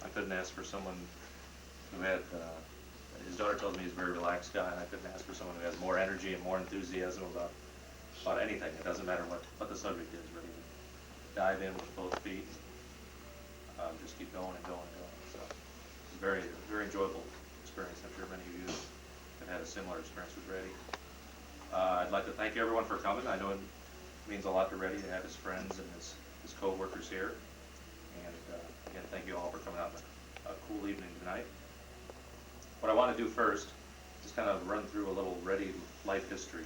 I couldn't ask for someone who had, his daughter told me he's a very relaxed guy, and I couldn't ask for someone who has more energy and more enthusiasm about anything. It doesn't matter what the subject is, really. Dive in with both feet, just keep going and going and going. So it's a very, very enjoyable experience. I'm sure many of you have had a similar experience with Reddy. I'd like to thank everyone for coming. I know it means a lot to Reddy to have his friends and his co-workers here. And again, thank you all for coming out on a cool evening tonight. What I want to do first is kind of run through a little Reddy life history.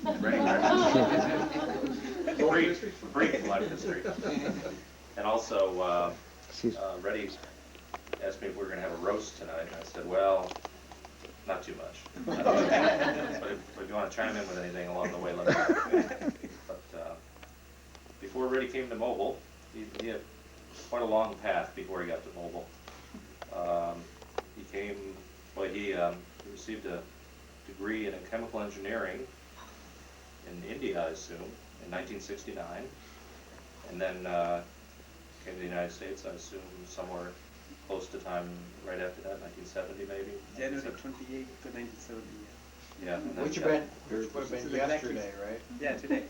Brief life history. And also, Reddy asked me if we were going to have a roast tonight, and I said, well, not too much. But if you want to chime in with anything along the way, let me know. But before Reddy came to Mobil, he had quite a long path before he got to Mobil. He received a degree in chemical engineering in India, I assume, in 1969, and then came to the United States, I assume, somewhere close to time right after that, 1970 maybe? January 28th to 1970, yeah. Which would have been yesterday, right? yeah, today.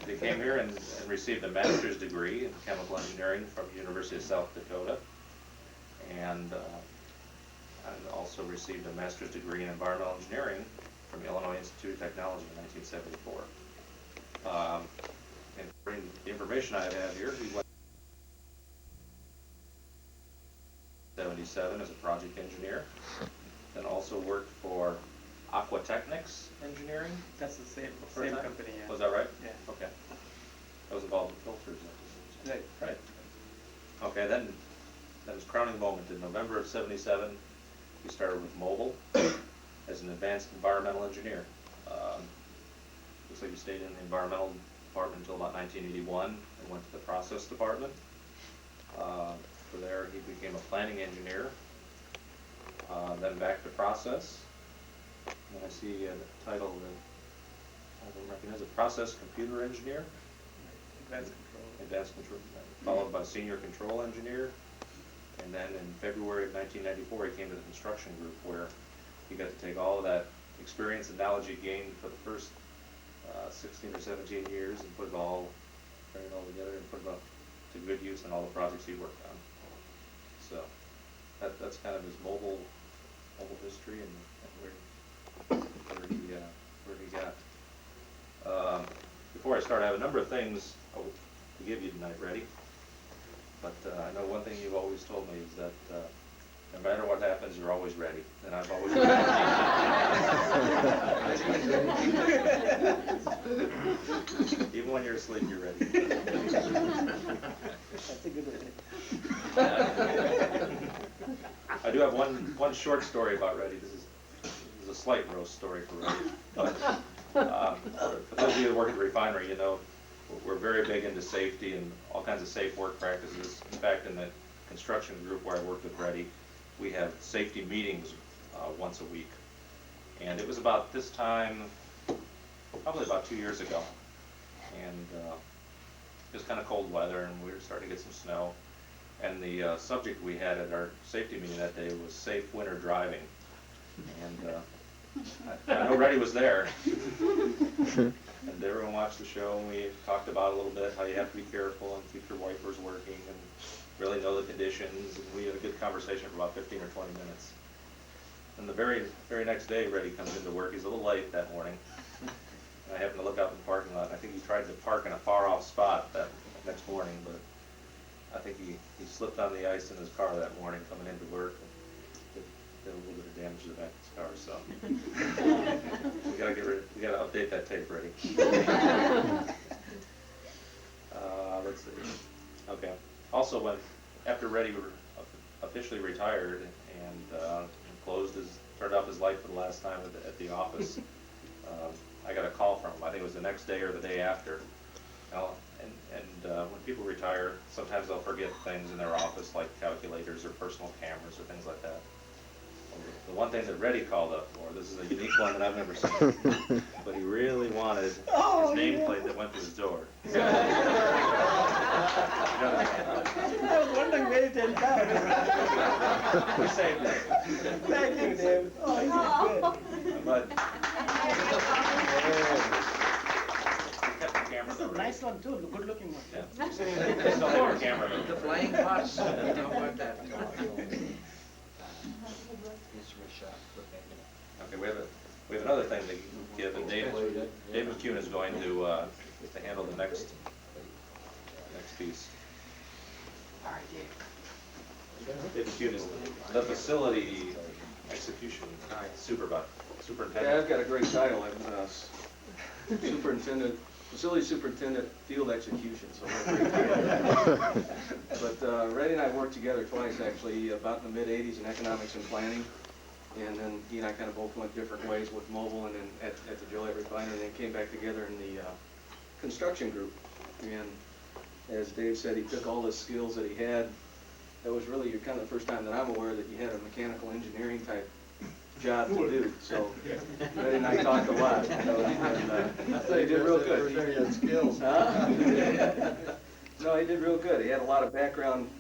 He came here and received a master's degree in chemical engineering from the University of South Dakota, and also received a master's degree in environmental engineering from the Illinois Institute of Technology in 1974. And according to the information I have here, he went 1977 as a project engineer, then also worked for Aquatechnics Engineering. That's the same company. Yeah. Was that right? Yeah. Okay. That was involved with filters. Right. Right. Okay, then his crowning moment in November of '77, he started with Mobil as an advanced environmental engineer. Looks like he stayed in the environmental department until about 1981 and went to the process department. For there, he became a planning engineer, then back to process. And I see the title that I don't recognize, a process computer engineer. Advanced control. Advanced control, followed by senior control engineer. And then in February of 1994, he came to the construction group where he got to take all of that experience and knowledge he gained for the first 16 or 17 years and bring it all together and put it up to good use in all the projects he worked on. So that's kind of his Mobil history and where he got. Before I start, I have a number of things to give you tonight, Reddy. But I know one thing you've always told me is that no matter what happens, you're always ready. And I've always been ready. Even when you're asleep, you're ready. That's a good one. I do have one short story about Reddy. This is a slight roast story for Reddy. But for those of you that work at the refinery, you know we're very big into safety and all kinds of safe work practices. In fact, in the construction group where I work with Reddy, we have safety meetings once a week. And it was about this time, probably about 2 years ago. And it was kind of cold weather and we were starting to get some snow. And the subject we had at our safety meeting that day was safe winter driving. And I know Reddy was there. And everyone watched the show and we talked about a little bit how you have to be careful and keep your wipers working and really know the conditions. And we had a good conversation for about 15 or 20 minutes. And the very next day, Reddy comes into work. He's a little late that morning. And I happened to look out in the parking lot. I think he tried to park in a far-off spot that next morning, but I think he slipped on the ice in his car that morning coming into work. And did a little bit of damage to the back of his car, so we gotta update that tape, Reddy. Let's see. Okay. Also, after Reddy officially retired and turned off his light for the last time at the office, I got a call from him. I think it was the next day or the day after. When people retire, sometimes they'll forget things in their office, like calculators or personal cameras or things like that. Well, the one thing that Reddy called up for, this is a unique one that I've never seen, but he really wanted his nameplate that went to his door. I was wondering where it had come. We saved it. Thank you, Dave. Oh, you did good. But he kept the camera This is though, a right? nice one too, the good looking one. Yeah. Still have a camera though. The flying fox, you know about that. Okay, we have another thing to give, and Dave McCune is going to handle the next piece. All right, Dave. Dave McCune is the facility execution superintendent. Yeah, I've got a great title. I'm superintendent, facility superintendent, field execution, so I'm a great title. But Reddy and I worked together twice, actually, about in the mid-'80s in economics and planning. And then he and I kind of both went different ways with Mobil and then at the Joliet refinery, and then came back together in the construction group. And as Dave said, he took all the skills that he had. That was really kind of the first time that I'm aware that you had a mechanical engineering type job to do. So Reddy and I talked a lot. You know, and so he did real good. He had skills. Huh? No, he did real good. He had a lot of background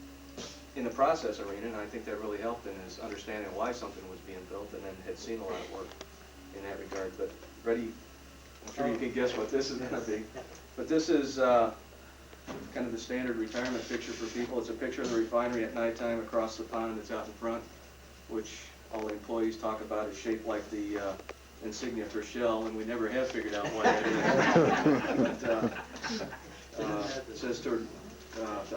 in the process arena, and I think that really helped in his understanding of why something was being built, and then had seen a lot of work in that regard. But Reddy, I'm sure you can guess what this is going to be. But this is kind of the standard retirement picture for people. It's a picture of the refinery at nighttime across the pond that's out in front, which all the employees talk about is shaped like the insignia for Shell, and we never have figured out why that is. But it says to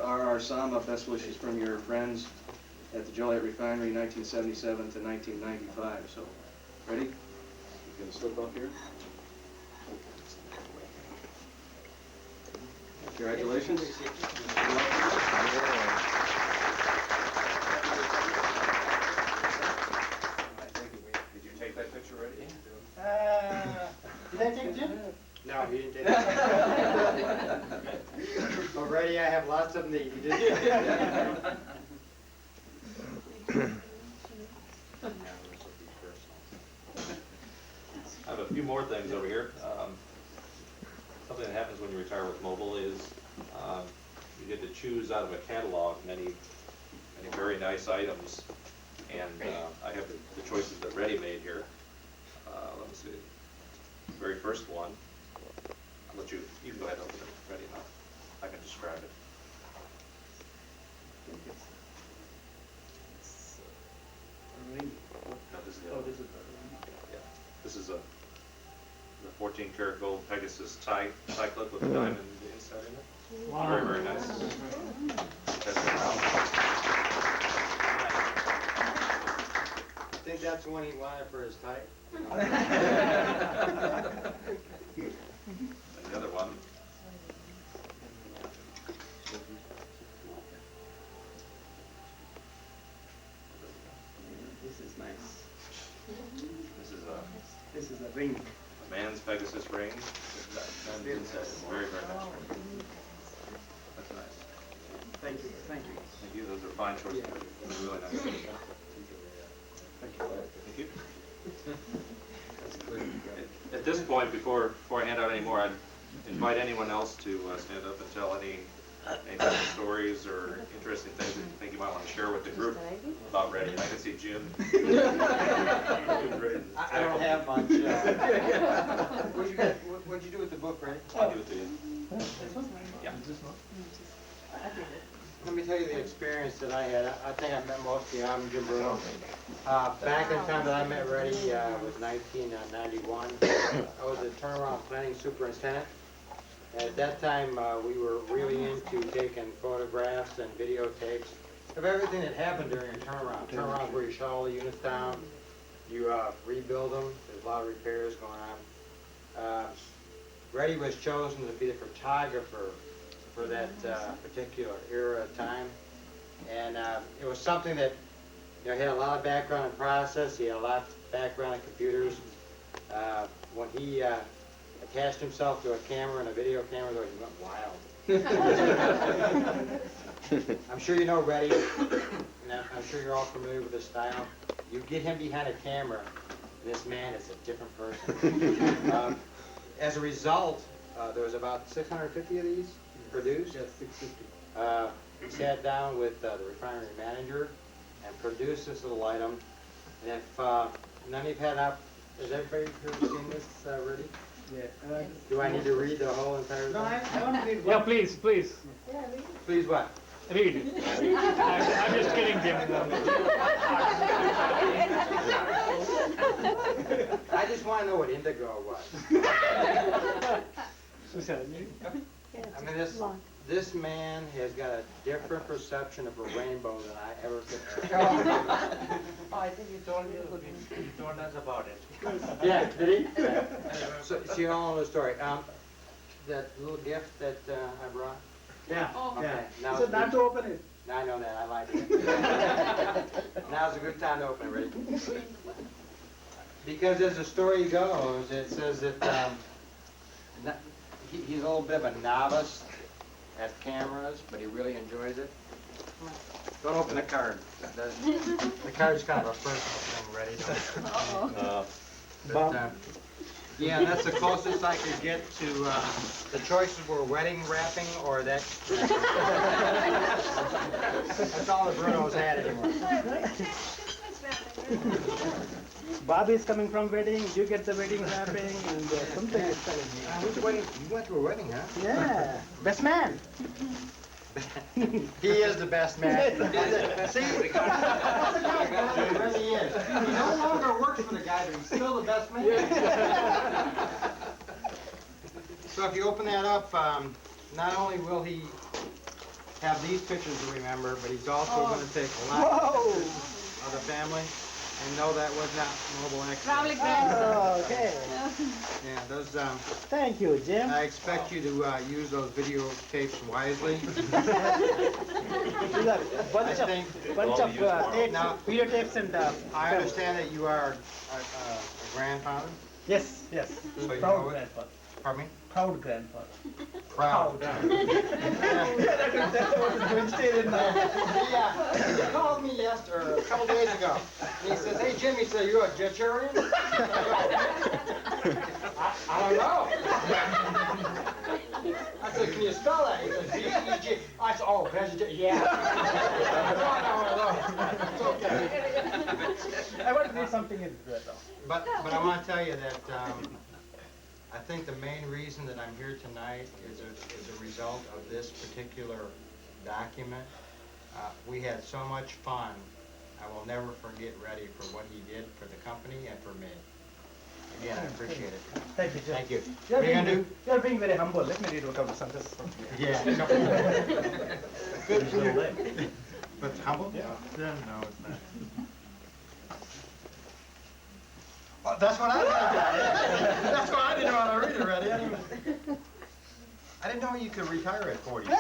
R.R. Sama, best wishes from your friends at the Joliet Refinery, 1977 to 1995. So, ready? You gonna slip up here? Congratulations. Did you take that picture already? Did I take Jim? No, he didn't take it. Already, I have lots of need. He didn't. I have a few more things over here. Something that happens when you retire with Mobil is you get to choose out of a catalog many very nice items, and I have the choices that Reddy made here. Let me see. The very first one. I'll let you can go ahead and open it, Reddy, and I can describe it. No, this is the Oh, other this one. is the Yeah, this is the 14 karat gold Pegasus tie clip with a diamond inside in it. Wow. Very, very nice. That's I think that's the one he wanted for his type. the other one. This is nice. This is This is a ring. a man's Pegasus ring. Diamond inside. Very, very nice. That's nice. Thank you, thank you. Thank you. Those are fine choices. Those are really nice. Thank you. At this point, before I hand out any more, I'd invite anyone else to stand up and tell any kind of stories or interesting things that you think you might want to share with the group about Reddy. I can see Jim. I don't have much. What'd you do with the book, Randy? I'll give it to you. Yeah. Let me tell you the experience that I had. I think I met most of you. I'm Jim Bruno. Back in the time that I met Reddy was 1991. I was a turnaround planning superintendent. At that time, we were really into taking photographs and videotapes of everything that happened during a turnaround. Turnarounds where you shut all the units down, you rebuild them. There's a lot of repairs going on. Reddy was chosen to be the photographer for that particular era of time. And it was something that, you know, he had a lot of background in process, he had a lot of background in computers. When he attached himself to a camera and a video camera, though, he went wild. I'm sure you know Reddy, and I'm sure you're all familiar with his style. You get him behind a camera, and this man is a different person. As a result, there was about 650 of these produced. Yes, 650. We sat down with the refinery manager and produced this little item. And if none of you have had has everybody here seen this already? Yeah. Do I need to read the whole entire thing? No, I want to read Yeah, one. please, please, Please what? read. I'm just kidding, Jim. I just want to know what indigo was. Susan, I mean, this man has got a different perception of a rainbow than I ever could. I think you told us about it. Yeah, did he? Yeah. So you all know the story. That little gift that I brought? Yeah, Okay, yeah. now So it's not good. to open it. I know that, I like it. Now's a good time to open it, ready? Because as the story goes, it says that he's a little bit of a novice at cameras, but he really enjoys it. Don't open the card. The card's kind of a personal thing, ready? But, yeah, that's the closest I could get to, the choices were wedding wrapping or that. That's all the Bruno's had anymore. Bobby is coming from wedding, you get the wedding wrapping, and something is telling me. Which wedding? You went to a wedding, huh? Yeah, best man. He is the best man. See? He really is. He no longer works for the guy, but he's still the best man. So if you open that up, not only will he have these pictures to remember, but he's also going to take a lot of pictures of the family. And no, that was not Mobil X. Oh, okay. Yeah, those, Thank you, Jim. I expect you to use those videotapes wisely. These are bunch I of think- tapes, Now- videotapes, and I understand that you are a grandfather. Yes, yes. So you know Proud it? grandfather. Pardon me? Proud grandfather. Proud. That's what is vegetarian now. He called me yesterday, a couple days ago. And he says, "Hey Jim," he said, "you a vegetarian?" I don't know. I said, "Can you spell that?" He said, V-E-G. I said, "Oh, vegetarian, yeah." It's okay. I want to read something in there though. But I want to tell you that I think the main reason that I'm here tonight is a result of this particular document. We had so much fun. I will never forget Reddy for what he did for the company and for me. Again, I appreciate it. Thank you, Jim. Thank you. You're What are you being, gonna do? you're being very humble. Let me read a couple of sentences from here. Yeah. Good for you. But humble? Yeah. No, it's not. Oh, that's what I did. That's why I didn't want to read it, Reddy. I didn't know you could retire at 42.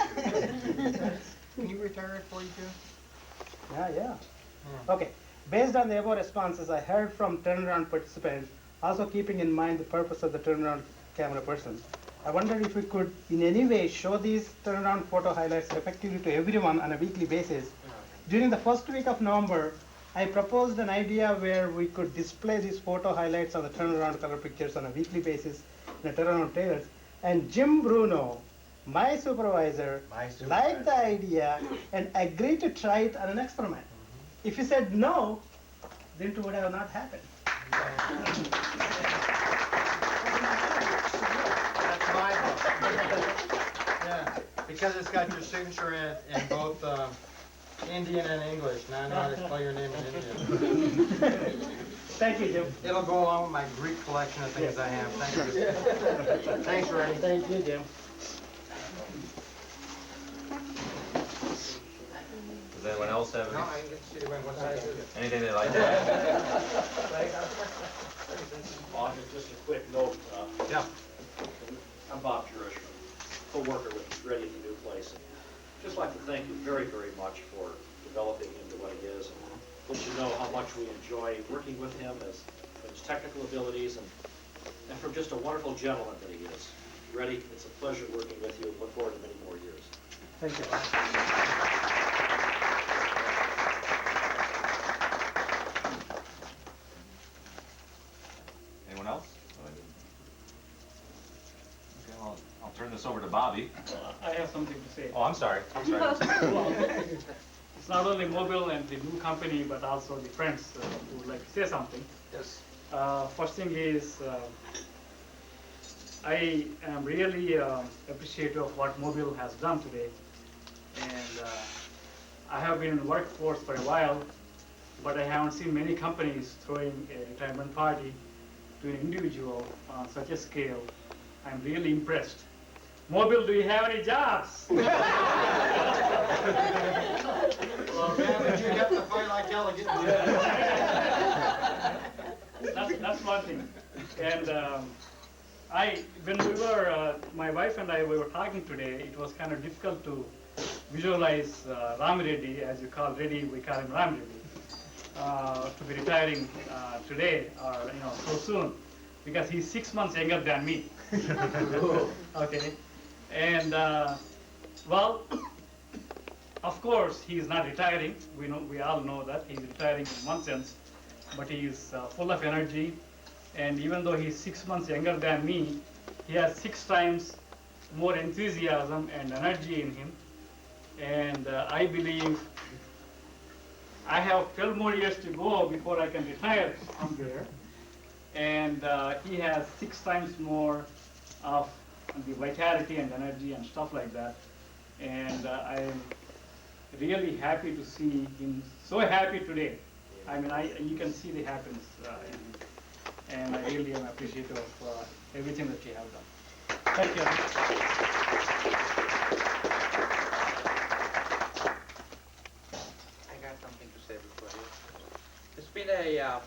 Can you retire at 42? Yeah. Okay. Based on the above responses, I heard from turnaround participants, also keeping in mind the purpose of the turnaround camera person. I wondered if we could in any way show these turnaround photo highlights effectively to everyone on a weekly basis. During the first week of November, I proposed an idea where we could display these photo highlights on the turnaround color pictures on a weekly basis in the turnaround trailers. And Jim Bruno, my supervisor, liked the idea and agreed to try it on an experiment. If he said no, then it would have not happened. That's my book. Yeah, because it's got your signature in both Indian and English. Now I know how to spell your name in Indian. Thank you, Jim. It'll go along with my Greek collection of things I have. Thank you. Thanks, Ray. Thank you, Jim. Does anyone else have No, I didn't get to see the ring. What size is it? anything they'd like to add? Just a quick note, Yeah. I'm Bob Jurish, co-worker with Ready to New like to thank you very, very much for developing into what it is, and let you know how much we enjoy working with him, as his technical abilities, and from just a wonderful gentleman that he is. Reddy, it's a pleasure working with you. Look forward to many more years. Thank you. Anyone else? Okay, well, I'll turn this over to Bobby. I have something to say. Oh, I'm sorry. Well, it's not only Mobil and the new company, but also the friends who would like to say something. Yes. First thing is, I am really appreciative of what Mobil has done today. And I have been in the workforce for a while, but I haven't seen many companies throwing a retirement party to an individual on such a scale. I'm really impressed. Mobil, do you have any jobs? Well, man, but you have to fight like elegant. That's one thing. And when we were, my wife and I, we were talking today, it was kind of difficult to visualize Ram Reddy, as you call Reddy, we call him Ram Reddy, to be retiring today or so soon, because he's 6 months younger than me. Okay, and well, of course he is not retiring. We all know that he's retiring in one sense, but he is full of energy. And even though he's 6 months younger than me, he has 6 times more enthusiasm and energy in him. And I believe I have 12 more years to go before I can retire from there. And he has 6 times more of the vitality and energy and stuff like that. And I am really happy to see him so happy today. I mean, you can see the happiness in him. And I really am appreciative of everything that you have done. Thank you. I got something to say before you. It's been a,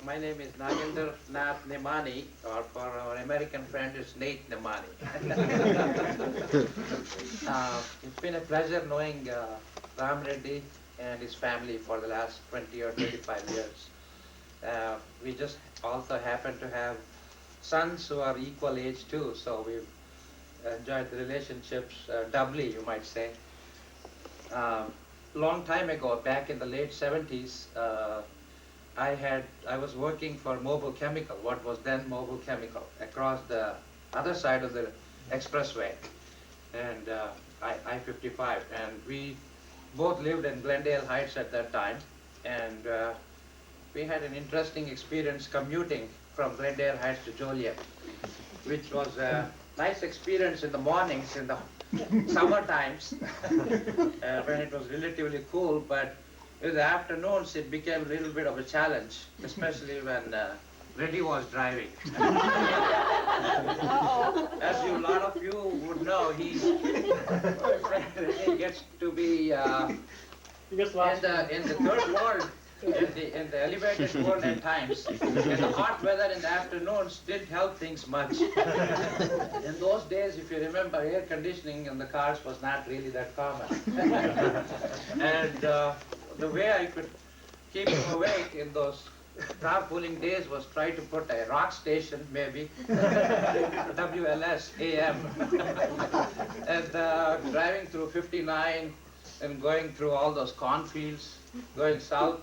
my name is Nagendra Nath Nemani, or for our American friend it's Nate Nemani. It's been a pleasure knowing Ram Reddy and his family for the last 20 or 25 years. We just also happen to have sons who are equal age too, so we've enjoyed the relationships doubly, you might say. Long time ago, back in the late 70s, I was working for Mobil Chemical, what was then Mobil Chemical, across the other side of the expressway, and I-55, and we both lived in Glendale Heights at that time, and we had an interesting experience commuting from Glendale Heights to Joliet, which was a nice experience in the mornings in the summer times when it was relatively cool, but in the afternoons it became a little bit of a challenge, especially when Reddy was driving. As a lot of you would know, he gets to be He gets lost. in the third world, in the elevated world at times, and the hot weather in the afternoons didn't help things much. In those days, if you remember, air conditioning in the cars was not really that common. And the way I could keep him awake in those carpooling days was try to put a rock station, maybe, WLS AM, and driving through 59 and going through all those cornfields, going south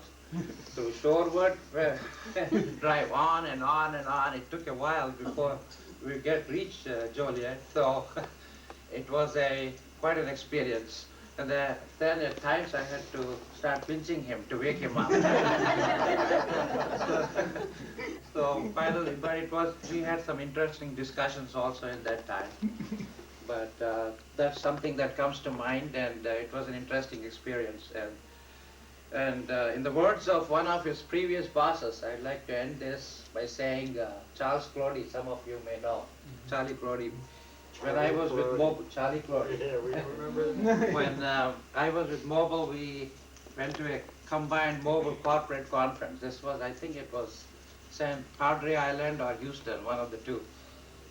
through Shorewood, where drive on and on and on. It took a while before we reach Joliet, so it was quite an experience. And then at times I had to start pinching him to wake him up. So finally, but we had some interesting discussions also in that time. But that's something that comes to mind, and it was an interesting experience. And in the words of one of his previous bosses, I'd like to end this by saying Charles Clody, some of you may know, Charlie Clody. When I was with Mobil, Charlie Clody. Yeah, we remember. When I was with Mobil, we went to a combined Mobil corporate conference. This was, I think it was St. Padre Island or Houston, one of the two.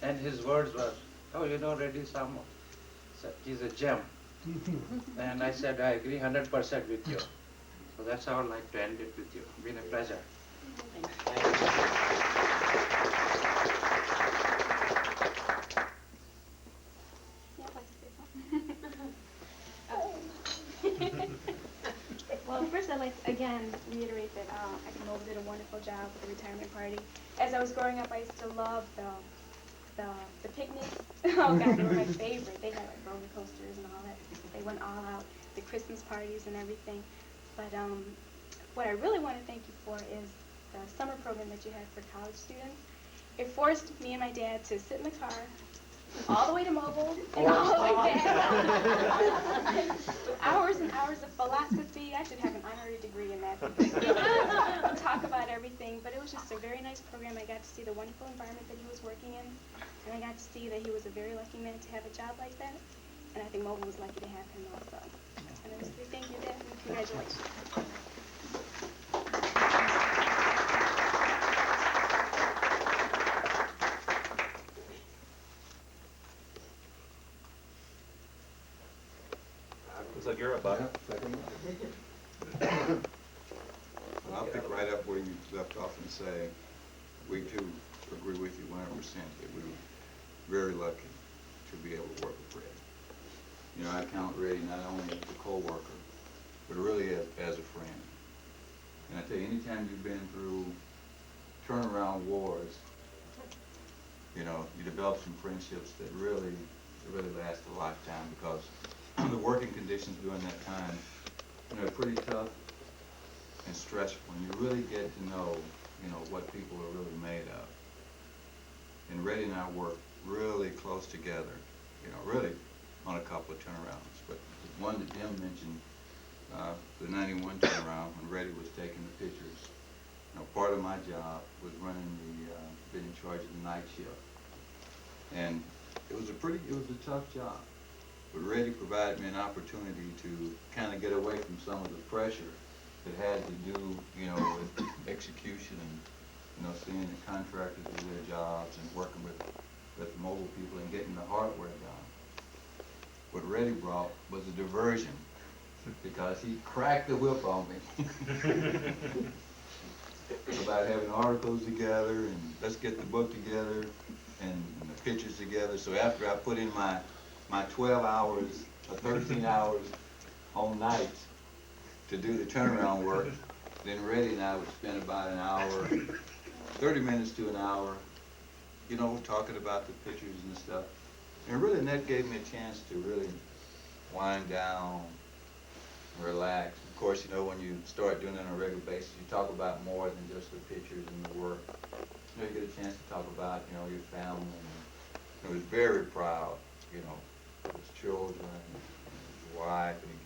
And his words were, oh, you know Reddy Samo? He's a gem. And I said, I agree 100% with you. So that's how I'd like to end it with you. Been a pleasure. Yeah, I'd like to say something. Well, first I'd like to again reiterate that I think Mobil did a wonderful job with the retirement party. As I was growing up, I used to love the picnics. Oh God, they were my favorite. They had like roller coasters and all that. They went all out. The Christmas parties and everything. But what I really want to thank you for is the summer program that you had for college students. It forced me and my dad to sit in the car all the way to Mobil and all the way back. With hours and hours of philosophy. I should have an honorary degree in that. Talk about everything. But it was just a very nice program. I got to see the wonderful environment that he was working in. And I got to see that he was a very lucky man to have a job like that. And I think Mobil was lucky to have him also. And I just say thank you, Dad, and congratulations. Looks like you're up, Bob. I'll pick right up where you left off and say, we too agree with you 100% that we were very lucky to be able to work with Red. You know, I count Red not only as a co-worker, but really as a friend. And I tell you, anytime you've been through turnaround wars, you know, you develop some friendships that really last a lifetime, because the working conditions during that time, you know, are pretty tough and stressful, and you really get to know, you know, what people are really made of. And Reddy and I work really close together, you know, really on a couple of turnarounds. But the one that Jim mentioned, the 91 turnaround, when Reddy was taking the pictures, you know, part of my job was running being in charge of the night shift. And it was a tough job. But Reddy provided me an opportunity to kind of get away from some of the pressure that had to do, you know, with execution and, you know, seeing the contractors do their jobs and working with Mobil people and getting the hardware done. What Reddy brought was a diversion, because he cracked the whip on me about having articles together and let's get the book together and the pictures together. So after I put in my 12 hours or 13 hours on nights to do the turnaround work, then Reddy and I would spend about an hour, 30 minutes to an hour, you know, talking about the pictures and stuff. And really, that gave me a chance to really wind down, relax. Of course, you know, when you start doing it on a regular basis, you talk about more than just the pictures and the work. You know, you get a chance to talk about, you know, your family. And he was very proud, you know, of his children and his wife, and he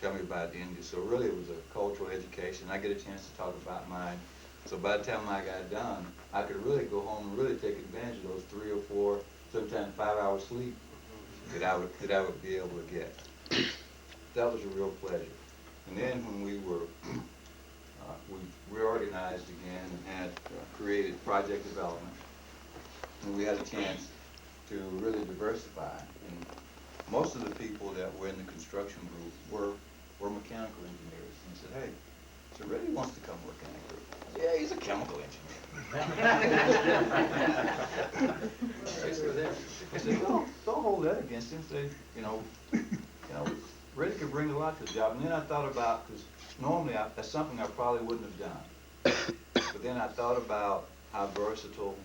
tell me about India. So really, it was a cultural education. I get a chance to talk about mine. So by the time I got done, I could really go home and really take advantage of those 3 or 4, sometimes 5 hours sleep that I would be able to get. That was a real pleasure. And then when we were, we reorganized again and had created project development, and we had a chance to really diversify. And most of the people that were in the construction group were mechanical engineers. And I said, hey, so Reddy wants to come work in that group. Yeah, he's a chemical engineer. I said, don't hold that against him. Say, you know, Reddy could bring a lot to the job. And then I thought about, because normally that's something I probably wouldn't have done. But then I thought about how versatile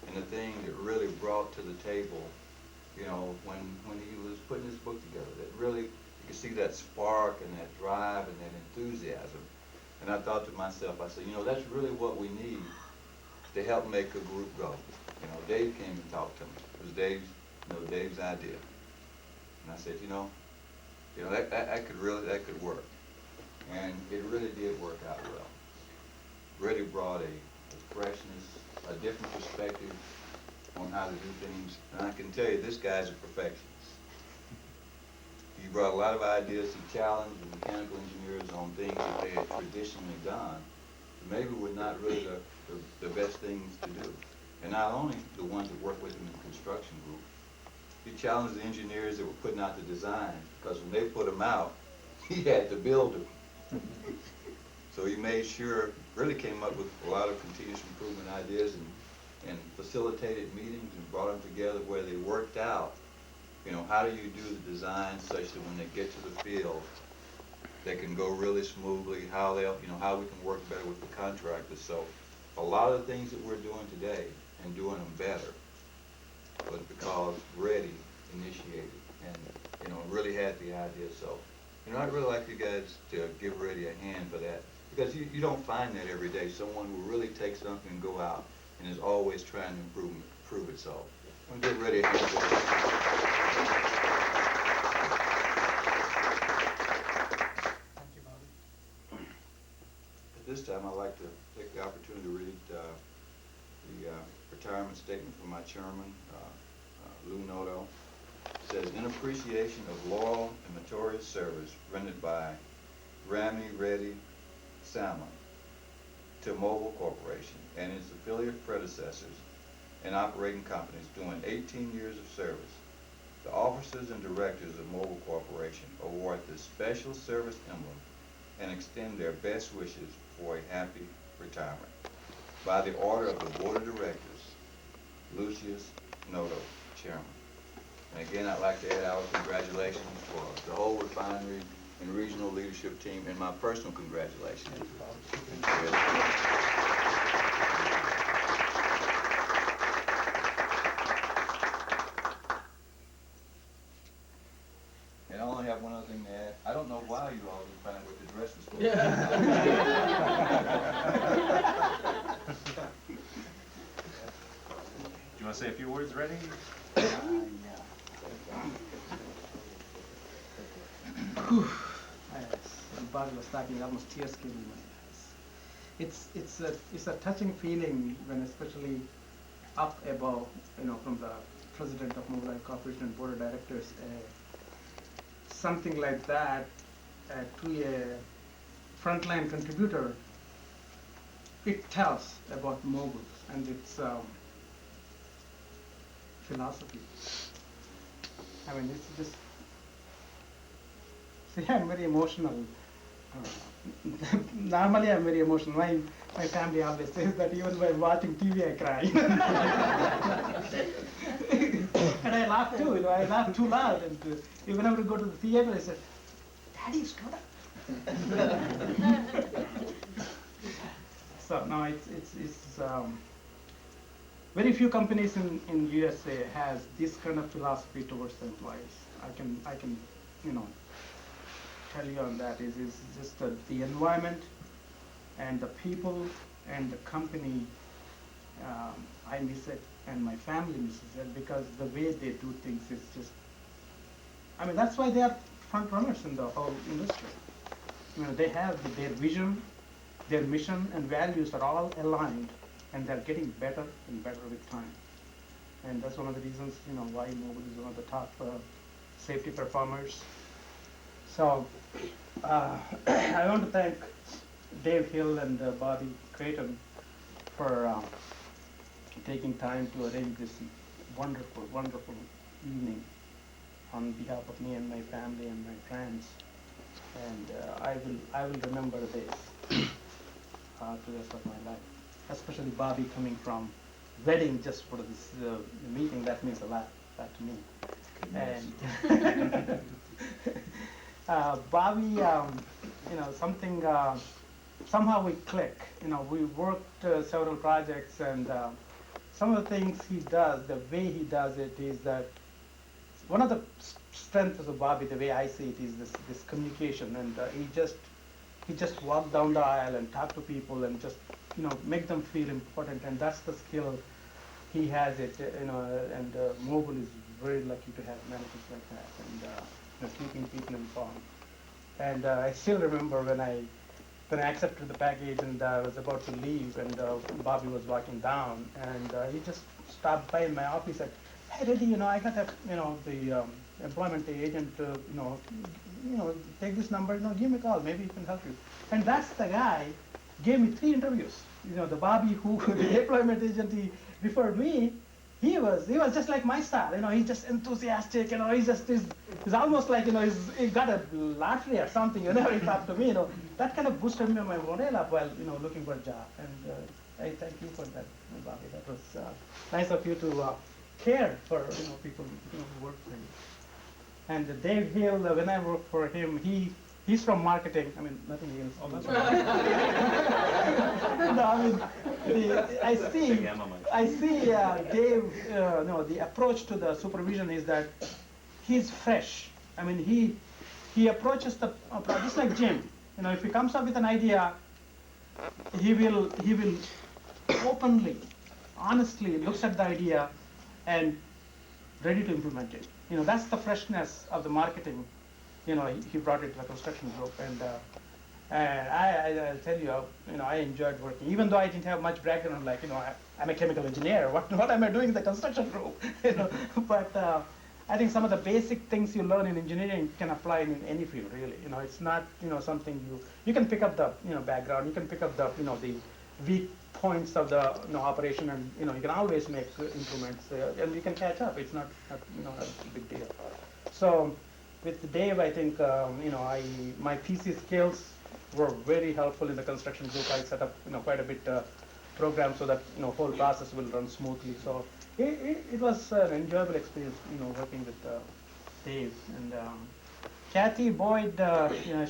and the thing that really brought to the table, you know, when he was putting his book together, that really, you could see that spark and that drive and that enthusiasm. And I thought to myself, I said, you know, that's really what we need to help make a group go. You know, Dave came and talked to me. It was Dave's idea. And I said, you know, that could work. And it really did work out well. Reddy brought a freshness, a different perspective on how to do things. And I can tell you, this guy's a perfectionist. He brought a lot of ideas. He challenged the mechanical engineers on things that they had traditionally done, that maybe were not really the best things to do. And not only the ones that work with him in the construction group, he challenged the engineers that were putting out the design, because when they put them out, he had to build them. So he made sure, really came up with a lot of continuous improvement ideas and facilitated meetings and brought them together where they worked out, how do you do the design such that when they get to the field, they can go really smoothly, how we can work better with the contractors. So a lot of the things that we're doing today and doing them better was because Reddy initiated and, really had the idea. So, I'd really like you guys to give Reddy a hand for that, because you don't find that every day, someone who really takes something and go out and is always trying to improve it. So I'm going to give Reddy a hand for that. At this time, I'd like to take the opportunity to read the retirement statement from my chairman, Lou Noto. It says, in appreciation of loyal and meritorious service rendered by Rami Reddy Salmon to Mobil Corporation and its affiliate predecessors and operating companies during 18 years of service, the officers and directors of Mobil Corporation award this special service emblem and extend their best wishes for a happy retirement. By the order of the Board of Directors, Lucius Noto, Chairman. And again, I'd like to add our congratulations for the whole refinery and regional leadership team, and my personal congratulations. And I only have one other thing to add. I don't know why you all didn't find what the dress was supposed to be. Do you want to say a few words, Reddy? Bobby was talking, almost tears came in my eyes. It's a touching feeling when, especially up above, from the president of Mobil Corporation and board of directors, something like that to a frontline contributor. It tells about Mobil and its philosophy. I mean, it's just. See, I'm very emotional. Normally, I'm very emotional. My family always says that even by watching TV, I cry. And I laugh too. I laugh too loud. And even when I go to the theater, I said, "Daddy, stop." So no, it's very few companies in USA has this kind of philosophy towards the employees. I can tell you on that is just the environment and the people and the company. I miss it, and my family misses it, because the way they do things is just. I mean, that's why they are front runners in the whole industry. They have their vision, their mission and values are all aligned, and they're getting better and better with time. And that's one of the reasons, why Mobil is one of the top safety performers. So I want to thank Dave Hill and Bobby Creighton for taking time to arrange this wonderful, wonderful evening on behalf of me and my family and my friends. And I will remember this the rest of my life. Especially Bobby coming from wedding just for this meeting, that means a lot to me. And Bobby, something, somehow we click. We worked several projects, and some of the things he does, the way he does it is that one of the strengths of Bobby, the way I see it, is this communication, and he just walk down the aisle and talk to people and just make them feel important, and that's the skill he has it. And Mobil is very lucky to have managers like that, and keeping people informed. And I still remember when I accepted the package and I was about to leave, and Bobby was walking down, and he just stopped by in my office and said, "Hey, Reddy, I got the employment agent, take this number, give me a call, maybe he can help you." And that's the guy gave me 3 interviews. The Bobby the employment agent, he referred me, he was just like my style, he's just enthusiastic, he's almost like, he got a lottery or something, whenever he talked to me, that kind of boosted me my morale up while, looking for a job. And I thank you for that, Bobby. That was nice of you to care for, people, who work for you. And Dave Hill, when I worked for him, he's from marketing. I mean, nothing against all that. No, I mean, I see Dave, the approach to the supervision is that he's fresh. I mean, he approaches the just like Jim. If he comes up with an idea, he will openly, honestly looks at the idea and ready to implement it. That's the freshness of the marketing. He brought it to the construction group, and I'll tell you, I enjoyed working, even though I didn't have much background. Like, I'm a chemical engineer. What am I doing in the construction group? But I think some of the basic things you learn in engineering can apply in any field, really. It's not something you can pick up the background. You can pick up the the weak points of the operation, and you can always make improvements, and you can catch up. It's not a big deal. So with Dave, I think my PC skills were very helpful in the construction group. I set up quite a bit program so that whole process will run smoothly. So it was an enjoyable experience working with Dave. And Kathy Boyd,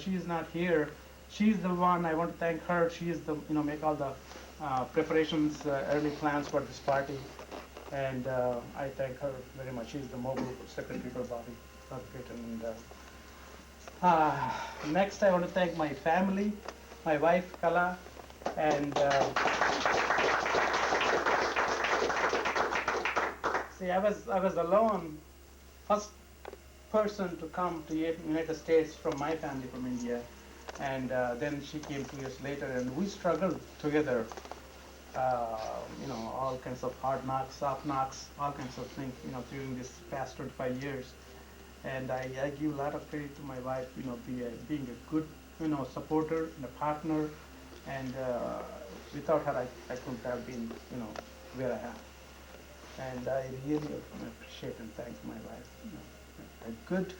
she's not here. She's the one I want to thank her. She is the make all the preparations, early plans for this party, and I thank her very much. She's the Mobil secretary for Bobby. And next, I want to thank my family, my wife Kala, and see, I was alone, first person to come to United States from my family from India, and then she came 2 years later, and we struggled together. All kinds of hard knocks, soft knocks, all kinds of things, during this past 25 years. And I give a lot of credit to my wife, being a good, supporter and a partner. And without her, I couldn't have been, where I am. And I really appreciate and thank my wife, a good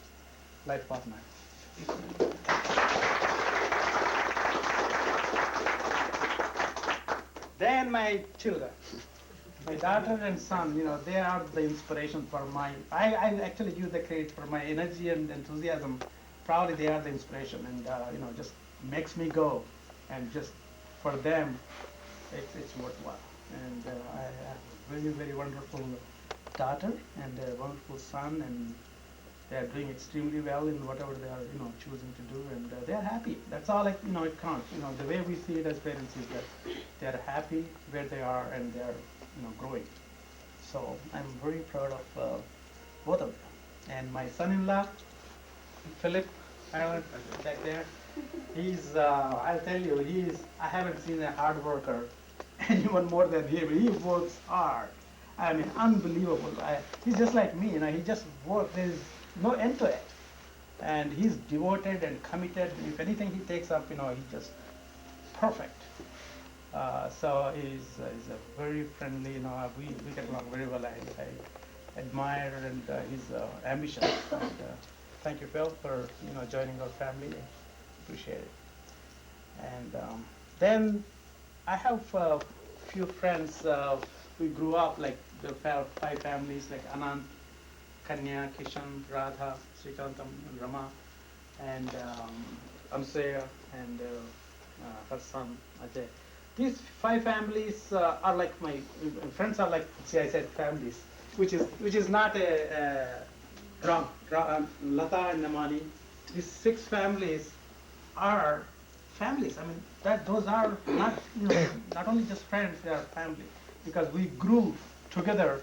life partner. Then my children, my daughter and son, they are the inspiration for I actually give the credit for my energy and enthusiasm. Probably they are the inspiration, and just makes me go, and just for them, it's worthwhile. And I have a very, very wonderful daughter and a wonderful son, and they are doing extremely well in whatever they are, choosing to do, and they are happy. That's all, it counts. The way we see it as parents is that they are happy where they are, and they are, growing. So I'm very proud of both of them. And my son-in-law, Philip, back there, he's, I'll tell you, I haven't seen a hard worker anyone more than him. He works hard. I mean, unbelievable. He's just like me, he just works. There's no end to it. And he's devoted and committed. If anything he takes up, he's just perfect. So he's a very friendly, we get along very well. I admire and his ambition. And, thank you, Phil, for joining our family. I appreciate it. And then I have a few friends. We grew up like the 5 families, like Anand, Kanya, Kishan, Radha, Srikantam, and Rama, and Amsaya, and her son Ajay. These 5 families are like my friends. Are like, see, I said families, which is not a wrong. Lata and Namani. These 6 families are families. I mean, those are not not only just friends; they are family, because we grew together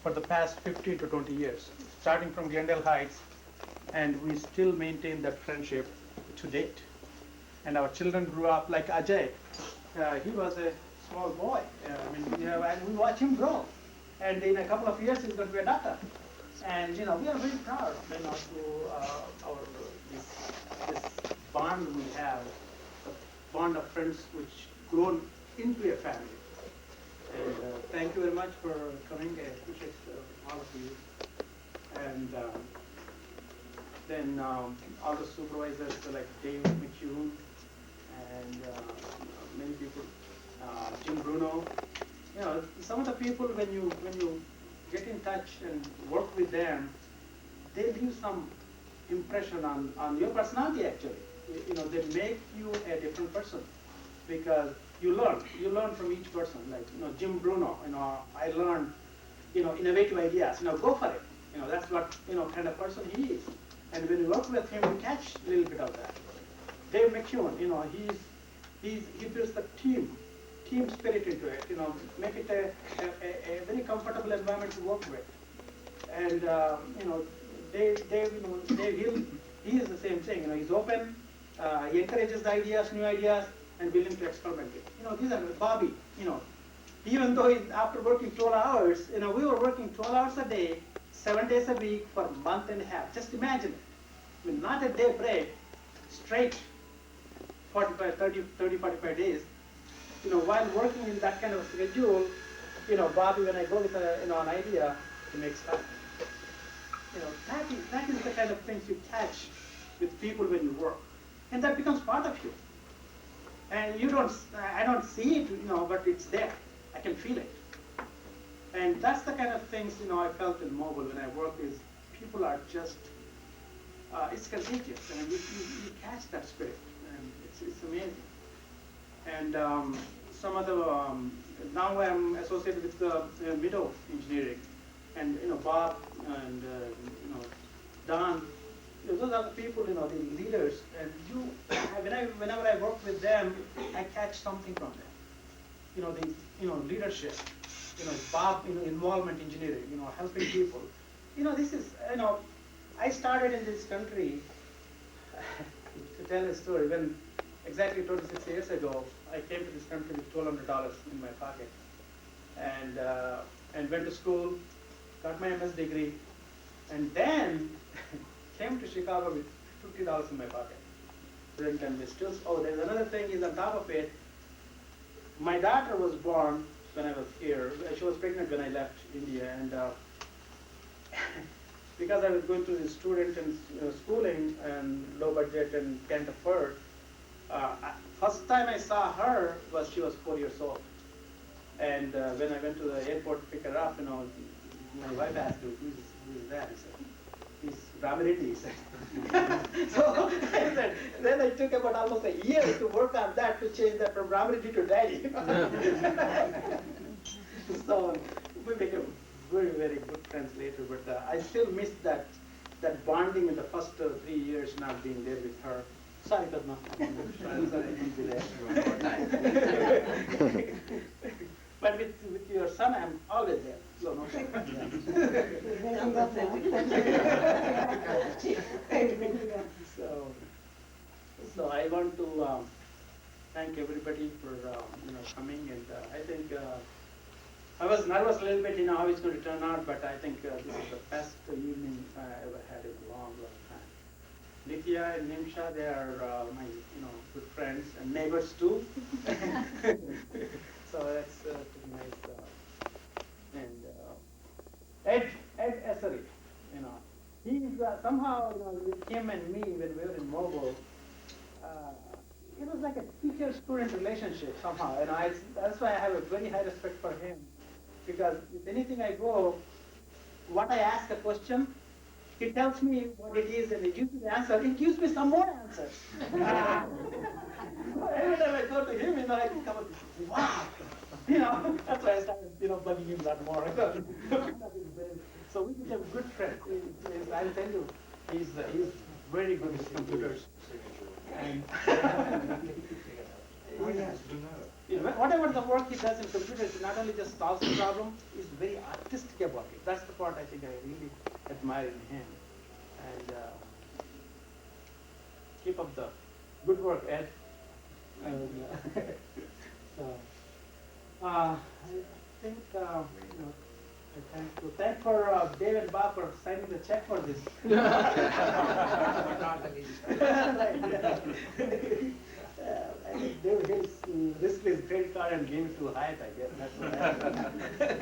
for the past 15 to 20 years, starting from Glendale Heights, and we still maintain that friendship to date. And our children grew up like Ajay. He was a small boy. And we watch him grow. And in a couple of years, he's going to be a doctor. And we are very proud, to this bond we have, the bond of friends which grown into a family. And thank you very much for coming. I appreciate all of you. And then all the supervisors like Dave McHugh and many people, Jim Bruno. You know, some of the people when you get in touch and work with them, they leave some impression on your personality actually. You know, they make you a different person because you learn from each person. Like, you know, Jim Bruno, you know, I learned, you know, innovative ideas, you know, go for it. You know, that's what, you know, kind of person he is. And when you work with him, you catch a little bit of that. Dave McEwen, you know, he builds the team spirit into it, you know, make it a very comfortable environment to work with. And, you know, Dave, you know, he is the same thing, you know, he's open, he encourages the ideas, new ideas, and willing to experiment it. You know, these are Bobby, you know, even though after working 12 hours, you know, we were working 12 hours a day, 7 days a week for a month and a half. Just imagine it. I mean, not a day break, straight 30, 45 days. You know, while working in that kind of schedule, you know, Bobby, when I go with you know, an idea, he makes time. You know, that is the kind of things you catch with people when you work. And that becomes part of you. And I don't see it, you know, but it's there. I can feel it. And that's the kind of things, you know, I felt in Mobil when I work is people are just, it's contagious. And you catch that spirit. And it's amazing. And some of the, now I'm associated with Mobil engineering. And, you know, Bob and, you know, Don, those are the people, you know, the leaders. And whenever I work with them, I catch something from them. You know, leadership. You know, Bob, you know, involvement engineering, you know, helping people. You know, this is, you know, I started in this country, to tell a story, when exactly 26 years ago, I came to this country with $1,200 in my pocket. And went to school, got my MS degree, and then came to Chicago with $50 in my pocket. And we still, oh, there's another thing is on top of it, my daughter was born when I was here. She was pregnant when I left India, and because I was going through the student and schooling and low budget and can't afford, first time I saw her was she was 4 years old. And when I went to the airport to pick her up, you know, my wife asked me, who is that? He said, he's Ramiredi, he said. So I said, then I took about almost a year to work on that, to change that from Ramiredi to Daddy. So we became very, very good friends later, but I still miss that bonding in the first 3 years not being there with her. Sorry, Padma. Sorry, I didn't be there. But with your son, I'm always there. So no So I want to thank everybody for you know, coming, and I think I was nervous a little bit, you know, how it's going to turn out, but I think this is the best evening I ever had in a long, long time. Nitya and Nimsha, they are my, you know, good friends and neighbors too. So that's pretty nice. And Ed Essery, you know, he's somehow, you know, with him and me when we were in Mobil, it was like a teacher-student relationship somehow, and that's why I have a very high respect for him, because with anything I go, what I ask a question, he tells me what it is and he gives me the answer. He gives me some more answers. Every time I go to him, you know, I come up, wow. You know, that's why I started, you know, bugging him that more. So we became good friends. I'll tell you, he's very good with computers. And you know, whatever the work he does in computers, he not only just solves the problem, he's very artistic about it. That's the part I think I really admire in him. And keep up the good work, Ed. I think, you know, thank for Dave and Bob for signing the check for this. Dave Hill's risk is credit card and gave it to height, I guess. That's what happened.